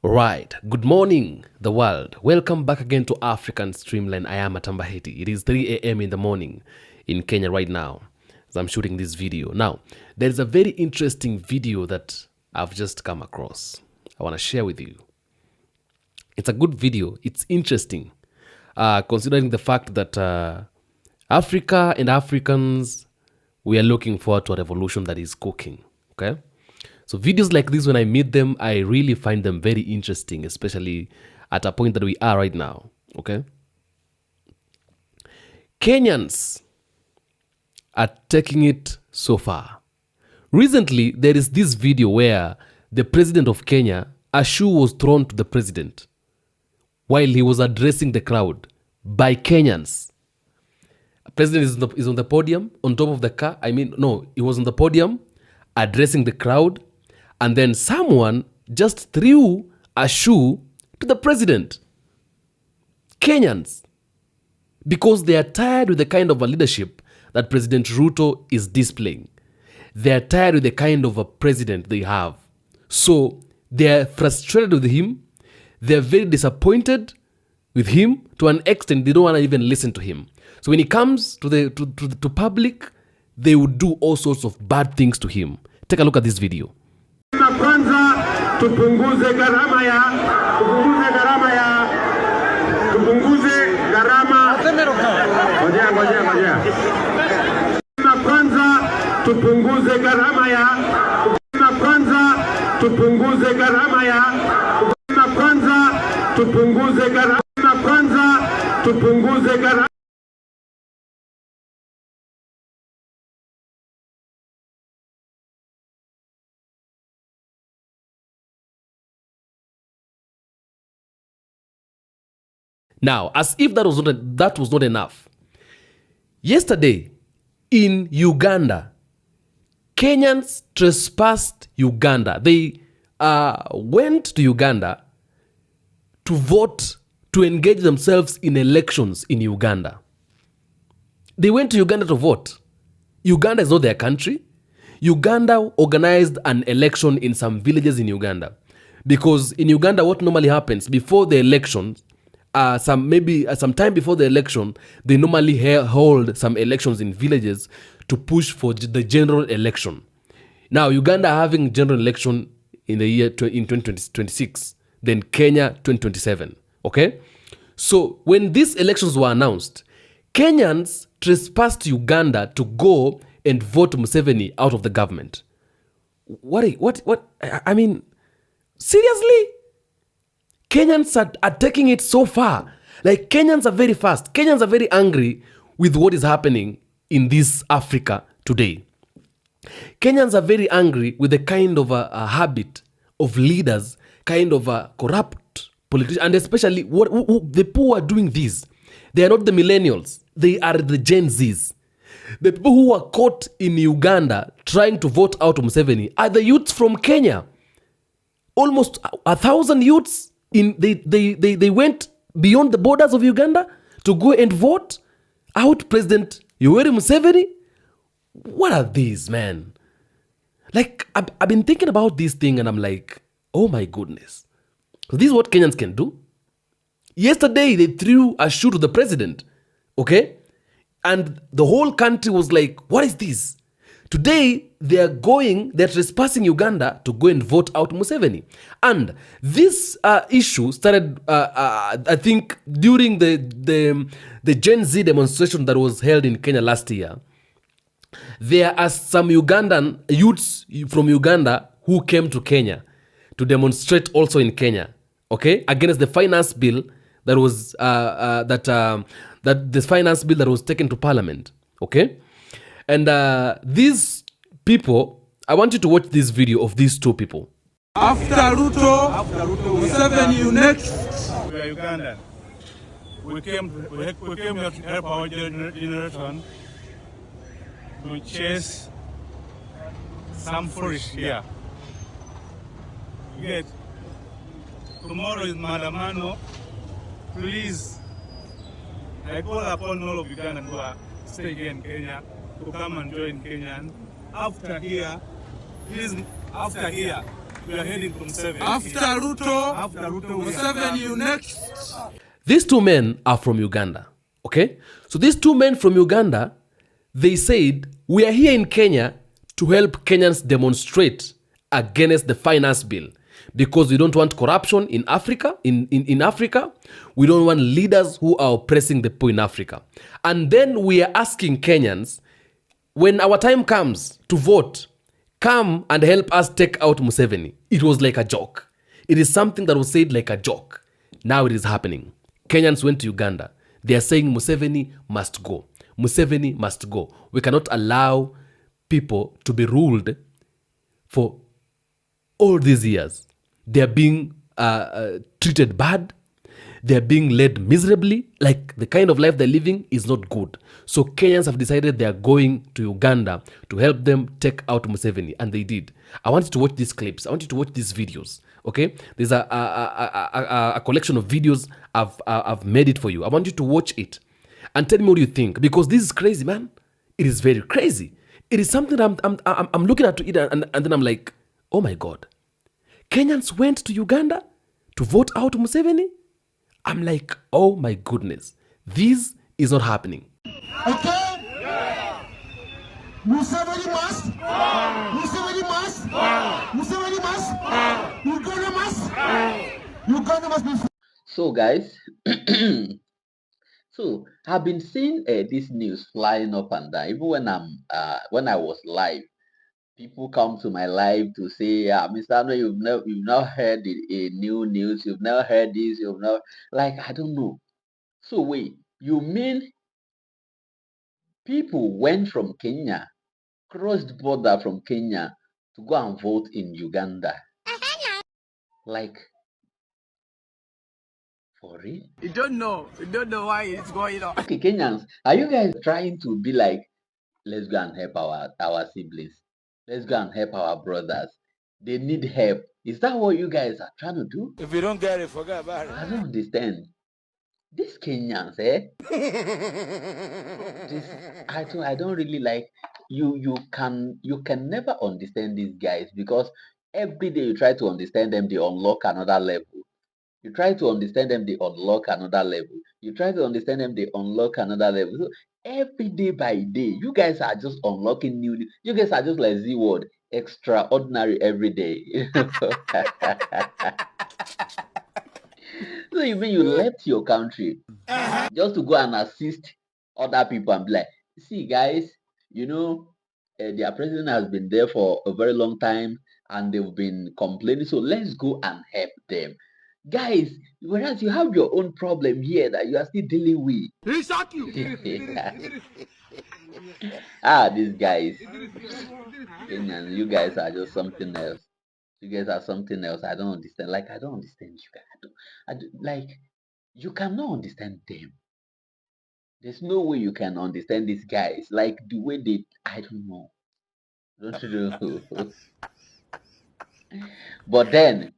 Right. Good morning, the world. Welcome back again to African Streamline. I am Atambaheti. It is 3 a.m. in the morning in Kenya right now as I'm shooting this video. Now, there's a very interesting video that I've just come across. I want to share with you. It's a good video. It's interesting, considering the fact that Africa and Africans, we are looking forward to a revolution that is cooking. Okay? So videos like this, when I meet them, I really find them very interesting, especially at a point that we are right now, okay? Kenyans are taking it so far. Recently, there is this video where the president of Kenya, a shoe was thrown to the president while he was addressing the crowd by Kenyans. The president is on the podium, on top of the car. He was on the podium addressing the crowd. And then someone just threw a shoe to the president. Kenyans. Because they are tired with the kind of a leadership that President Ruto is displaying. They are tired with the kind of a president they have. So they are frustrated with him. They are very disappointed with him to an extent they don't want to even listen to him. So when he comes to public, they would do all sorts of bad things to him. Take a look at this video. Kwanza tupunguze gharama tupunguze gharama kwanza tupunguze gharama kwanza tupunguze gharama kwanza tupunguze gharama. Now, as if that was not enough, yesterday in Uganda, Kenyans trespassed Uganda. They went to Uganda to vote, to engage themselves in elections in Uganda. They went to Uganda to vote. Uganda is not their country. Uganda organized an election in some villages in Uganda. Because in Uganda, what normally happens before the elections, some time before the election, they normally hold some elections in villages to push for the general election. Now, Uganda having general election in the year in 2026, then Kenya 2027. Okay, so when these elections were announced, Kenyans trespassed Uganda to go and vote Museveni out of the government. What? I mean, seriously? Kenyans are taking it so far. Like, Kenyans are very fast. Kenyans are very angry with what is happening in this Africa today. Kenyans are very angry with the kind of a habit of leaders, kind of a corrupt politicians, and especially the people who are doing this. They are not the millennials. They are the Gen Zs. The people who are caught in Uganda trying to vote out Museveni are the youths from Kenya. Almost 1,000 youths. They went beyond the borders of Uganda to go and vote out President Museveni. What are these, man? Like, I've been thinking about this thing and I'm like, oh my goodness. This is what Kenyans can do. Yesterday, they threw a shoe to the president, okay? And the whole country was like, what is this? Today, they're trespassing Uganda to go and vote out Museveni. And this issue started, I think, during the Gen Z demonstration that was held in Kenya last year. There are some Ugandan youths from Uganda who came to Kenya to demonstrate also in Kenya, okay, against the finance bill that was this finance bill that was taken to Parliament, okay. And these people, I want you to watch this video of these two people. After Ruto, Museveni, you next. We are Ugandan. We came here to help our generation to chase some foolish here. Yet, tomorrow is Maandamano. Please, I call upon all of Uganda to stay here in Kenya, to come and join Kenyan. After here, please, we are heading from 7. After Ruto, Museveni, you next. These two men are from Uganda, okay? So these two men from Uganda, they said, we are here in Kenya to help Kenyans demonstrate against the finance bill because we don't want corruption in Africa. In Africa, we don't want leaders who are oppressing the poor in Africa. And then we are asking Kenyans, when our time comes to vote, come and help us take out Museveni. It was like a joke. It is something that was said like a joke. Now it is happening. Kenyans went to Uganda. They are saying Museveni must go. Museveni must go. We cannot allow people to be ruled for all these years. They are being treated bad. They are being led miserably. Like the kind of life they're living is not good. So Kenyans have decided they are going to Uganda to help them take out Museveni. And they did. I want you to watch these clips. I want you to watch these videos. Okay? There's a collection of videos. I've made it for you. I want you to watch it and tell me what you think. Because this is crazy, man. It is very crazy. It is something I'm looking at it and then I'm like, oh my God. Kenyans went to Uganda to vote out Museveni? I'm like, oh my goodness. This is not happening. Okay? Yeah. Museveni must. Museveni must. Museveni must. Uganda must. Uganda must be. So guys, so I've been seeing this news flying up and down. Even when I was live, people come to my live to say, Mr. Ano, you've not heard a new news, you've never heard this, you've never, like, I don't know. So wait, you mean people went from Kenya, crossed border from Kenya to go and vote in Uganda? Like, for real? You don't know why it's going on. Okay, Kenyans, are you guys trying to be like, let's go and help our siblings? Let's go and help our brothers. They need help. Is that what you guys are trying to do? If you don't get it, forget about it. I don't understand. These Kenyans, eh? I don't really like you can never understand these guys because every day you try to understand them, they unlock another level. You try to understand them, they unlock another level. You try to understand them, they unlock another level. So every day by day, you guys are just unlocking new. You guys are just like Z word, extraordinary every day. So you mean you left your country just to go and assist other people and be like, see guys, you know, their president has been there for a very long time and they've been complaining. So let's go and help them. Guys, whereas you have your own problem here that you are still dealing with. He shot you. These guys. Kenyans, you guys are just something else. You guys are something else. I don't understand. Like, I don't understand you guys. Like, you cannot understand them. There's no way you can understand these guys. Like, the way they, I don't know. Don't you know? But then,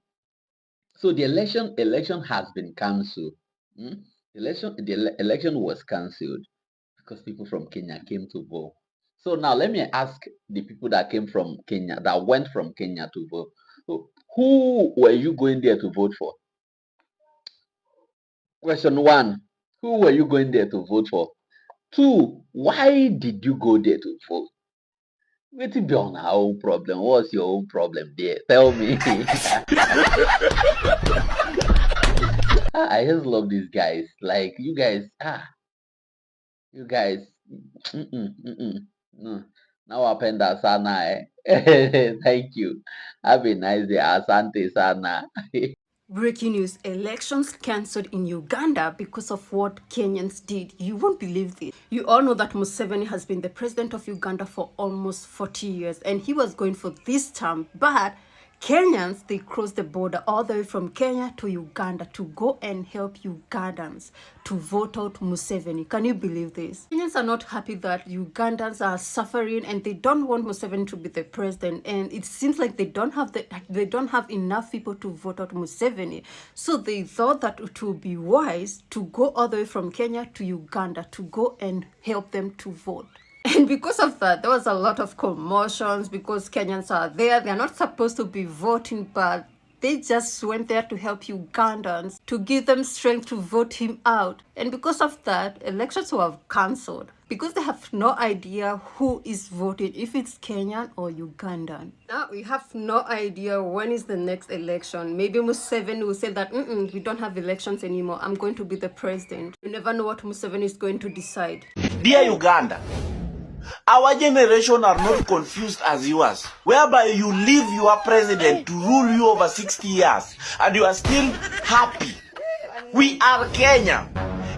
so the election has been cancelled. The election was cancelled because people from Kenya came to vote. So now let me ask the people that came from Kenya, that went from Kenya to vote. So who were you going there to vote for? Question 1, who were you going there to vote for? 2, why did you go there to vote? Wait till be on our own problem. What's your own problem there? Tell me. I just love these guys. Like, you guys, no. Now apenda sana, eh? Thank you. Have a nice day. Asante sana. Breaking news, elections cancelled in Uganda because of what Kenyans did. You won't believe this. You all know that Museveni has been the president of Uganda for almost 40 years and he was going for this term, but Kenyans, they crossed the border all the way from Kenya to Uganda to go and help Ugandans to vote out Museveni. Can you believe this? Kenyans are not happy that Ugandans are suffering and they don't want Museveni to be the president. And it seems like they don't have enough people to vote out Museveni. So they thought that it would be wise to go all the way from Kenya to Uganda to go and help them to vote. And because of that, there was a lot of commotions because Kenyans are there. They're not supposed to be voting, but they just went there to help Ugandans, to give them strength to vote him out. And because of that, elections were cancelled because they have no idea who is voting, if it's Kenyan or Ugandan. Now we have no idea when is the next election. Maybe Museveni will say that, we don't have elections anymore. I'm going to be the president. You never know what Museveni is going to decide. Dear Uganda, our generation are not confused as yours, whereby you leave your president to rule you over 60 years and you are still happy. We are Kenya.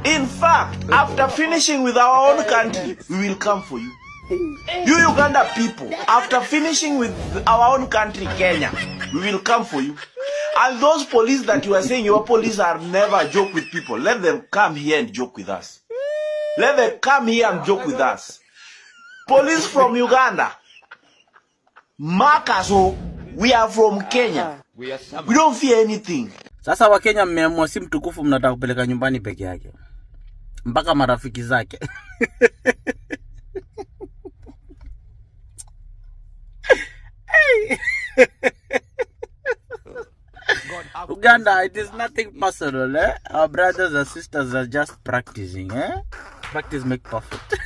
In fact, after finishing with our own country, we will come for you. You Uganda people, after finishing with our own country, Kenya, we will come for you. And those police that you are saying your police are never joke with people, let them come here and joke with us. Let them come here and joke with us. Police from Uganda, mark us, we are from Kenya. We don't fear anything. Sasa wa Kenya mmeamua si mtukufu mnataka kupeleka nyumbani peke yake. Mpaka marafiki zake. Uganda, it is nothing personal, eh? Our brothers and sisters are just practicing, eh? Practice make perfect.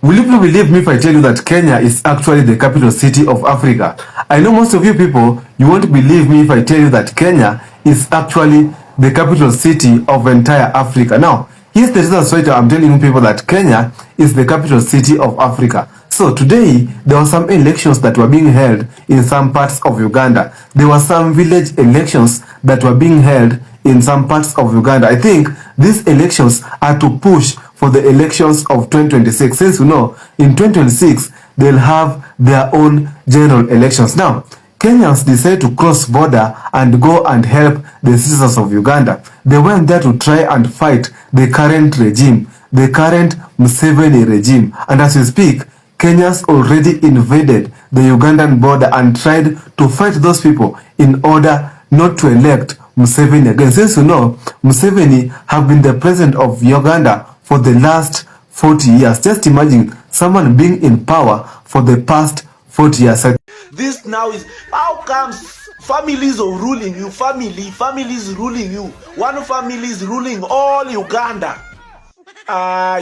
Will you believe me if I tell you that Kenya is actually the capital city of Africa? I know most of you people, you won't believe me if I tell you that Kenya is actually the capital city of entire Africa. Now, here's the reason why I'm telling people that Kenya is the capital city of Africa. So today, there were some elections that were being held in some parts of Uganda. There were some village elections that were being held in some parts of Uganda. I think these elections are to push for the elections of 2026. Since you know, in 2026, they'll have their own general elections. Now, Kenyans decided to cross border and go and help the citizens of Uganda. They went there to try and fight the current regime, the current Museveni regime. And as we speak, Kenyans already invaded the Ugandan border and tried to fight those people in order not to elect Museveni again. Since you know, Museveni have been the president of Uganda for the last 40 years. Just imagine someone being in power for the past 40 years. This now is, how comes families are ruling you, families ruling you. One family is ruling all Uganda.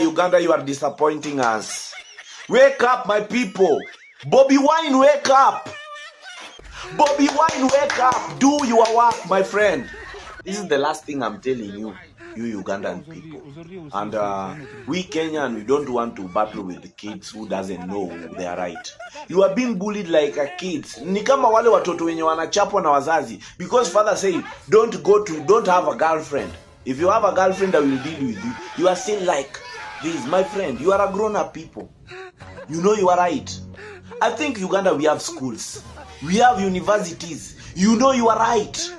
Uganda, you are disappointing us. Wake up, my people. Bobby Wine, wake up. Bobby Wine, wake up. Do your work, my friend. This is the last thing I'm telling you, you Ugandan people. And we Kenyan, we don't want to battle with the kids who doesn't know they are right. You are being bullied like a kid. Ni kama wale watoto wenye wanachapwa na wazazi. Because father say, don't have a girlfriend. If you have a girlfriend, I will deal with you. You are still like this, my friend. You are a grown-up people. You know you are right. I think Uganda, we have schools. We have universities. You know you are right.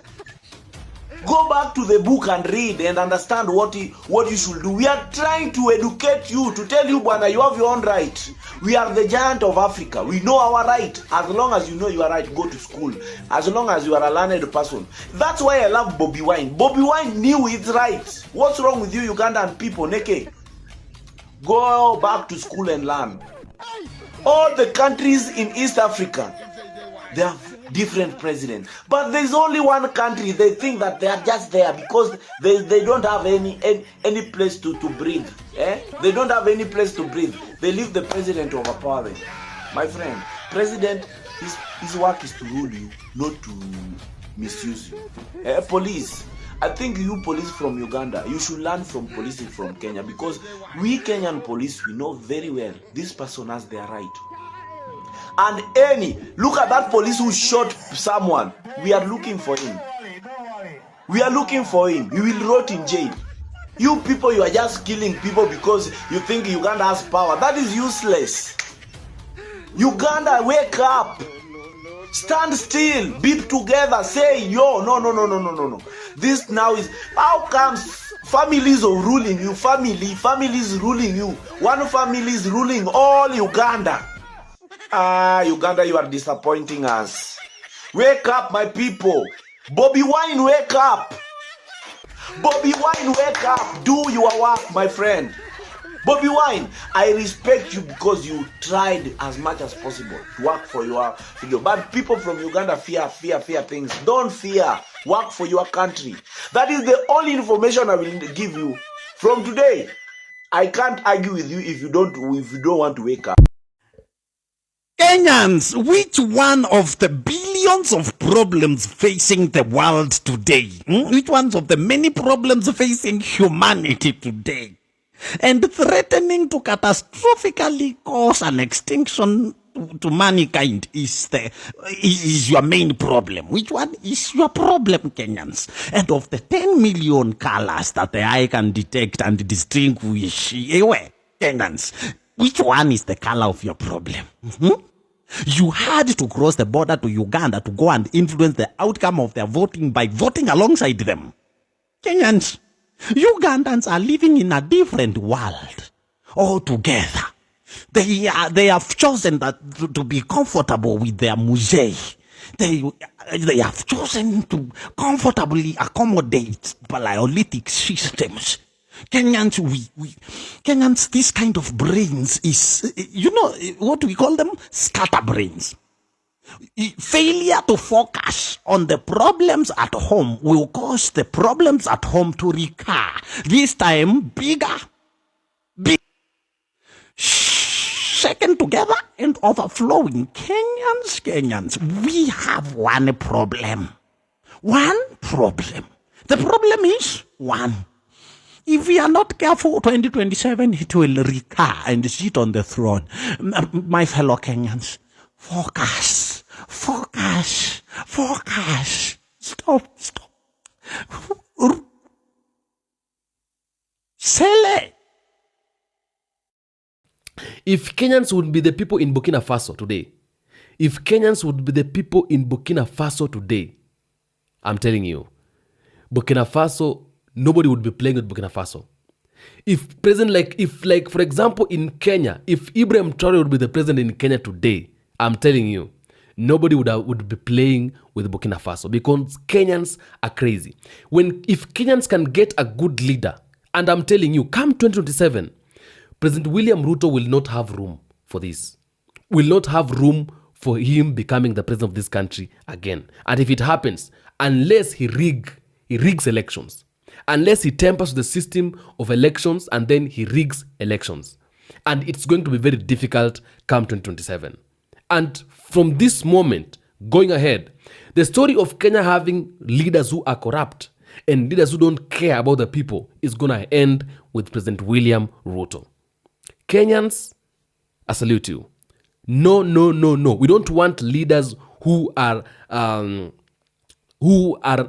Go back to the book and read and understand what you should do. We are trying to educate you, to tell you, Bwana, you have your own right. We are the giant of Africa. We know our right. As long as you know you are right, go to school. As long as you are a learned person. That's why I love Bobby Wine. Bobby Wine knew it's right. What's wrong with you Ugandan people, Neke? Go back to school and learn. All the countries in East Africa, they have different presidents, but there's only one country they think that they are just there because they don't have any place to breathe. They don't have any place to breathe. They leave the president overpower them. My friend, president, his work is to rule you, not to misuse you. Police, I think you police from Uganda, you should learn from police from Kenya, because we Kenyan police, we know very well this person has their right. And look at that police who shot someone. We are looking for him. We are looking for him. He will rot in jail. You people, you are just killing people because you think Uganda has power. That is useless. Uganda, wake up. Stand still. Beep together. Say, yo, no. This now is, how comes families are ruling you? Families ruling you. One family is ruling all Uganda. Uganda, you are disappointing us. Wake up, my people. Bobby Wine, wake up. Bobby Wine, wake up. Do your work, my friend. Bobby Wine, I respect you because you tried as much as possible to work for your video. But people from Uganda fear things. Don't fear. Work for your country. That is the only information I will give you. From today, I can't argue with you if you don't want to wake up. Kenyans, which one of the billions of problems facing the world today, which ones of the many problems facing humanity today, and threatening to catastrophically cause an extinction to mankind is your main problem? Which one is your problem, Kenyans? And of the 10 million colors that the eye can detect and distinguish, Kenyans, which one is the color of your problem? You had to cross the border to Uganda to go and influence the outcome of their voting by voting alongside them. Kenyans, Ugandans are living in a different world altogether. They have chosen to be comfortable with their museveni. They have chosen to comfortably accommodate paleolithic systems. Kenyans, Kenyans, this kind of brains is, what we call them? Scatterbrains. Failure to focus on the problems at home will cause the problems at home to recur. This time, bigger, shaken together and overflowing. Kenyans, we have one problem. One problem. The problem is one. If we are not careful, 2027, it will recur and sit on the throne. My fellow Kenyans, focus. Stop. Sele. If Kenyans would be the people in Burkina Faso today, I'm telling you, Burkina Faso, nobody would be playing with Burkina Faso. If president, for example, in Kenya, if Ibrahim TRAORE would be the president in Kenya today, I'm telling you, nobody would be playing with Burkina Faso because Kenyans are crazy. If Kenyans can get a good leader, and I'm telling you, come 2027, President William Ruto will not have room for this. Will not have room for him becoming the president of this country again. And if it happens, unless he rigs elections, unless he tampers the system of elections and then he rigs elections. And it's going to be very difficult come 2027. And from this moment, going ahead, the story of Kenya having leaders who are corrupt and leaders who don't care about the people is going to end with President William Ruto. Kenyans, I salute you. No. We don't want leaders who are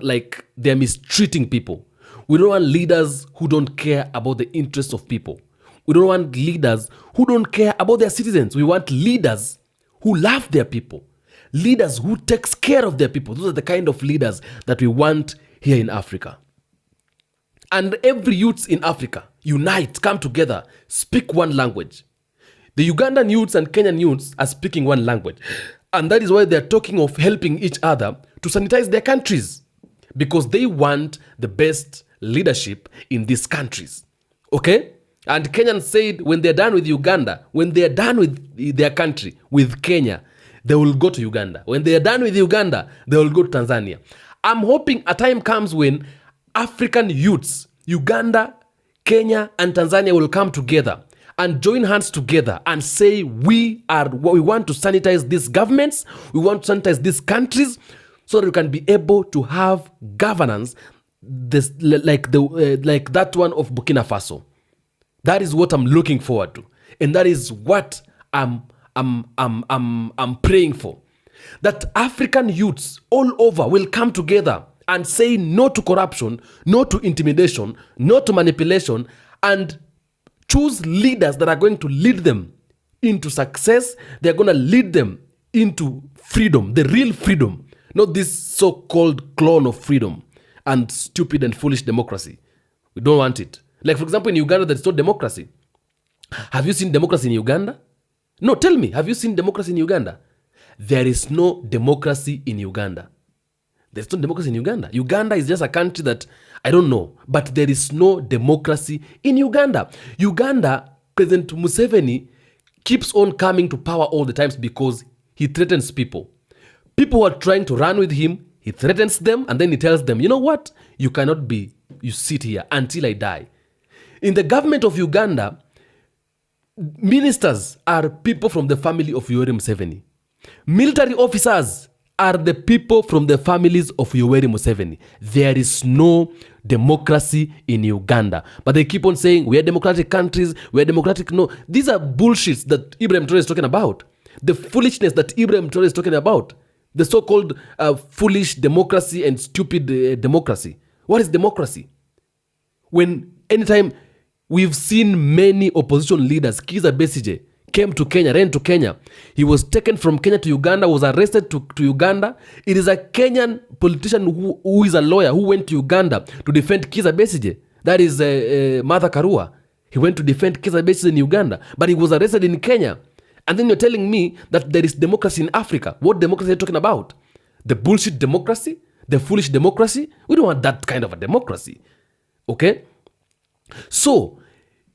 like they're mistreating people. We don't want leaders who don't care about the interests of people. We don't want leaders who don't care about their citizens. We want leaders who love their people. Leaders who takes care of their people. Those are the kind of leaders that we want here in Africa. And every youth in Africa, unite, come together, speak one language. The Ugandan youths and Kenyan youths are speaking one language. And that is why they're talking of helping each other to sanitize their countries. Because they want the best leadership in these countries. Okay? And Kenyans said when they're done with Uganda, when they're done with their country, with Kenya, they will go to Uganda. When they're done with Uganda, they will go to Tanzania. I'm hoping a time comes when African youths, Uganda, Kenya, and Tanzania will come together and join hands together and say we want to sanitize these governments, we want to sanitize these countries so that we can be able to have governance like that one of Burkina Faso. That is what I'm looking forward to. And that is what I'm praying for. That African youths all over will come together and say no to corruption, no to intimidation, no to manipulation, and choose leaders that are going to lead them into success. They're going to lead them into freedom, the real freedom, not this so-called clone of freedom and stupid and foolish democracy. We don't want it. Like, for example, in Uganda, there's no democracy. Have you seen democracy in Uganda? No, tell me, have you seen democracy in Uganda? There is no democracy in Uganda. There's no democracy in Uganda. Uganda is just a country that, I don't know, but there is no democracy in Uganda. Uganda, President Museveni keeps on coming to power all the times because he threatens people. People who are trying to run with him, he threatens them, and then he tells them, you know what? You sit here until I die. In the government of Uganda, ministers are people from the family of Yoweri Museveni. Military officers are the people from the families of Yoweri Museveni. There is no democracy in Uganda. But they keep on saying, we are democratic countries, we are democratic. No, these are bullshits that Ibrahim Traore is talking about. The foolishness that Ibrahim Traore is talking about. The so-called foolish democracy and stupid democracy. What is democracy? When anytime we've seen many opposition leaders, Kizza Besigye came to Kenya, ran to Kenya. He was taken from Kenya to Uganda, was arrested to Uganda. It is a Kenyan politician who is a lawyer who went to Uganda to defend Kizza Besigye. That is Martha Karua. He went to defend Kizza Besigye in Uganda, but he was arrested in Kenya. And then you're telling me that there is democracy in Africa. What democracy are you talking about? The bullshit democracy? The foolish democracy? We don't want that kind of a democracy. Okay? So,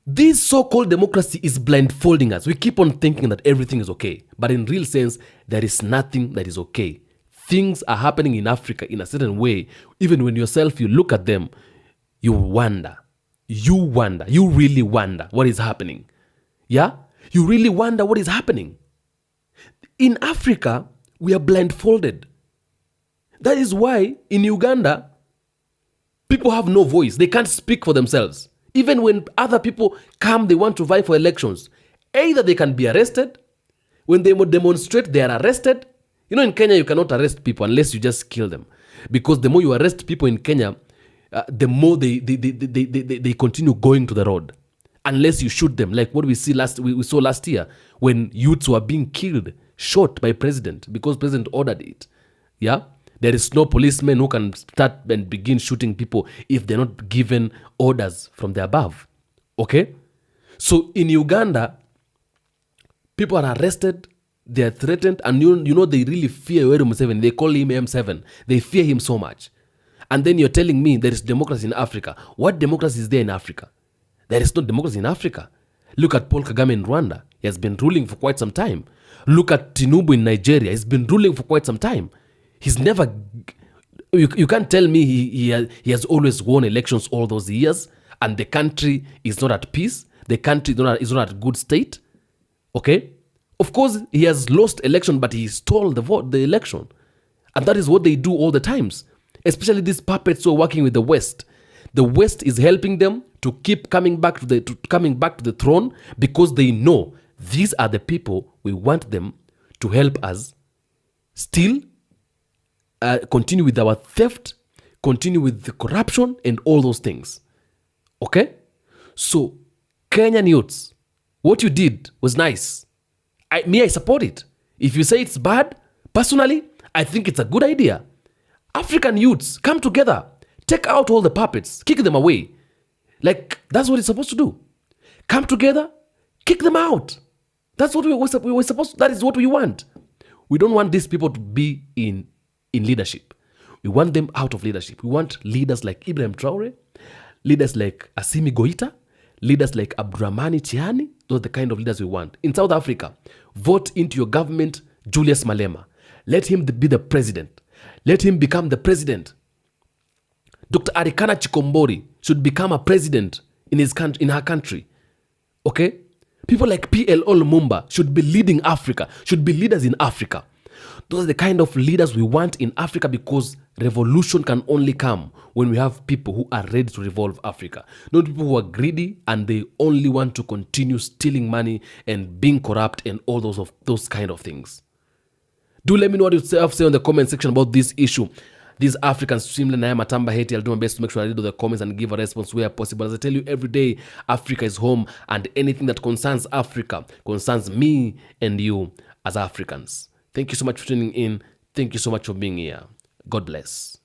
this so-called democracy is blindfolding us. We keep on thinking that everything is okay. But in real sense, there is nothing that is okay. Things are happening in Africa in a certain way. Even when yourself, you look at them, you wonder. You really wonder what is happening. Yeah? You really wonder what is happening. In Africa, we are blindfolded. That is why in Uganda, people have no voice. They can't speak for themselves. Even when other people come, they want to vie for elections. Either they can be arrested. When they demonstrate, they are arrested. You know, in Kenya, you cannot arrest people unless you just kill them. Because the more you arrest people in Kenya, the more they continue going to the road. Unless you shoot them, like what we saw last year, when youths were being killed, shot by president, because president ordered it. Yeah? There is no policeman who can start and begin shooting people if they're not given orders from the above. Okay? So in Uganda, people are arrested, they are threatened, and you know they really fear Yoweri Museveni. They call him M7. They fear him so much. And then you're telling me there is democracy in Africa. What democracy is there in Africa? There is no democracy in Africa. Look at Paul Kagame in Rwanda. He has been ruling for quite some time. Look at Tinubu in Nigeria. He's been ruling for quite some time. He's never... You can't tell me he has always won elections all those years and the country is not at peace. The country is not at good state. Okay? Of course, he has lost election, but he stole the election. And that is what they do all the times. Especially these puppets who are working with the West. The West is helping them to keep coming back to the throne because they know these are the people we want them to help us still continue with our theft, continue with the corruption and all those things. Okay? So, Kenyan youths, what you did was nice. I support it. If you say it's bad, personally, I think it's a good idea. African youths, come together. Take out all the puppets. Kick them away. Like, that's what it's supposed to do. Come together, kick them out. That's what we were supposed to, that is what we want. We don't want these people to be in leadership. We want them out of leadership. We want leaders like Ibrahim Traore, leaders like Assimi Goita, leaders like Abdurahmani Chiani. Those are the kind of leaders we want. In South Africa, vote into your government Julius Malema. Let him be the president. Let him become the president. Dr. Arikana Chikombori should become a president in her country. Okay? People like PLO Lumumba should be leading Africa, should be leaders in Africa. Those are the kind of leaders we want in Africa because revolution can only come when we have people who are ready to revolve Africa. Not people who are greedy and they only want to continue stealing money and being corrupt and all those kind of things. Do let me know what you have to say on the comment section about this issue. These Africans, Swimlin, I am Atamba Haiti. I'll do my best to make sure I read all the comments and give a response where possible. As I tell you every day, Africa is home and anything that concerns Africa concerns me and you as Africans. Thank you so much for tuning in. Thank you so much for being here. God bless.